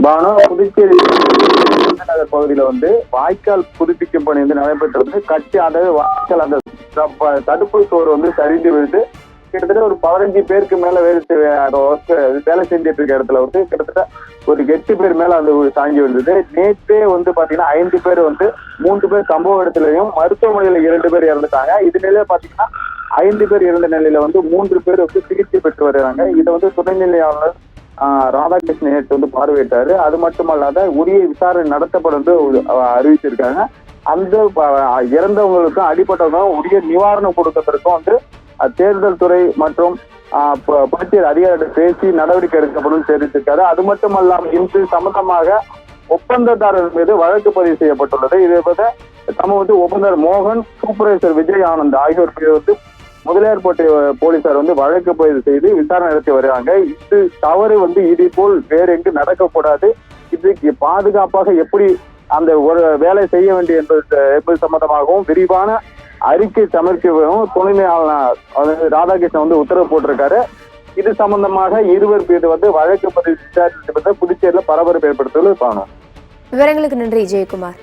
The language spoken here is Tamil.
பானு, புதுச்சேரி நகர் பகுதியில வந்து வாய்க்கால் புதுப்பிக்கும் பணி வந்து நடைபெற்றது. கட்டி அதாவது வாய்க்கால் அந்த தடுப்பு சுவர் வந்து சரிந்து விழுந்து கிட்டத்தட்ட ஒரு 15 பேருக்கு மேல வேலை செஞ்சுட்டு இருக்க இடத்துல வந்து கிட்டத்தட்ட ஒரு 8 பேர் மேல அந்த சாங்கி வந்தது. நேற்றே வந்து பாத்தீங்கன்னா 5 பேர் வந்து 3 பேர் சம்பவ இடத்துலயும் மருத்துவமனையில 2 பேர் இறந்துட்டாங்க. இது நிலையில பாத்தீங்கன்னா 5 பேர் இருந்த நிலையில வந்து 3 பேர் வந்து சிகிச்சை பெற்று வருகிறாங்க. இதை வந்து துணைநிலை ஆளுநர் ராதாகிருஷ்ணன் நேற்று வந்து பார்வையிட்டாரு. அது மட்டுமல்லாத உரிய விசாரணை நடத்தப்படும் அறிவிச்சிருக்காங்க. அந்த இறந்தவங்களுக்கும் அடிப்பட்டவங்களுக்கும் உரிய நிவாரணம் கொடுக்கறதுக்கும் வந்து தேர்தல் துறை மற்றும் புதுச்சேரி அதிகாரிகள் பேசி நடவடிக்கை எடுக்கப்படும் தெரிவித்திருக்காரு. அது மட்டுமல்லாமல் இன்று சம்பந்தமாக ஒப்பந்ததாரர் மீது வழக்கு பதிவு செய்யப்பட்டுள்ளது. இதை வந்து ஒப்பந்தர் மோகன், சூப்பர்வைசர் விஜய் ஆனந்த் ஆகியோர் மீது வந்து முதலியார்பேட்டை போலீசார் வந்து வழக்கு பதிவு செய்து விசாரணை நடத்தி வருகிறாங்க. இது தவறு வந்து இதே போல் வேற எங்கு நடக்கக்கூடாது. இதுக்கு பாதுகாப்பாக எப்படி அந்த ஒரு வேலை செய்ய வேண்டிய என்பது சம்பந்தமாகவும் விரிவான அறிக்கை சமர்ப்பிக்கவும் துணைநிலை ஆளுநர் ராதாகிருஷ்ணன் வந்து உத்தரவு போட்டிருக்காரு. இது சம்பந்தமாக 2 பேர் வந்து வழக்கு பதிவு விசாரித்து புதுச்சேரியில பரபரப்பு ஏற்படுத்துவது காணும். விவரங்களுக்கு நன்றி ஜெயக்குமார்.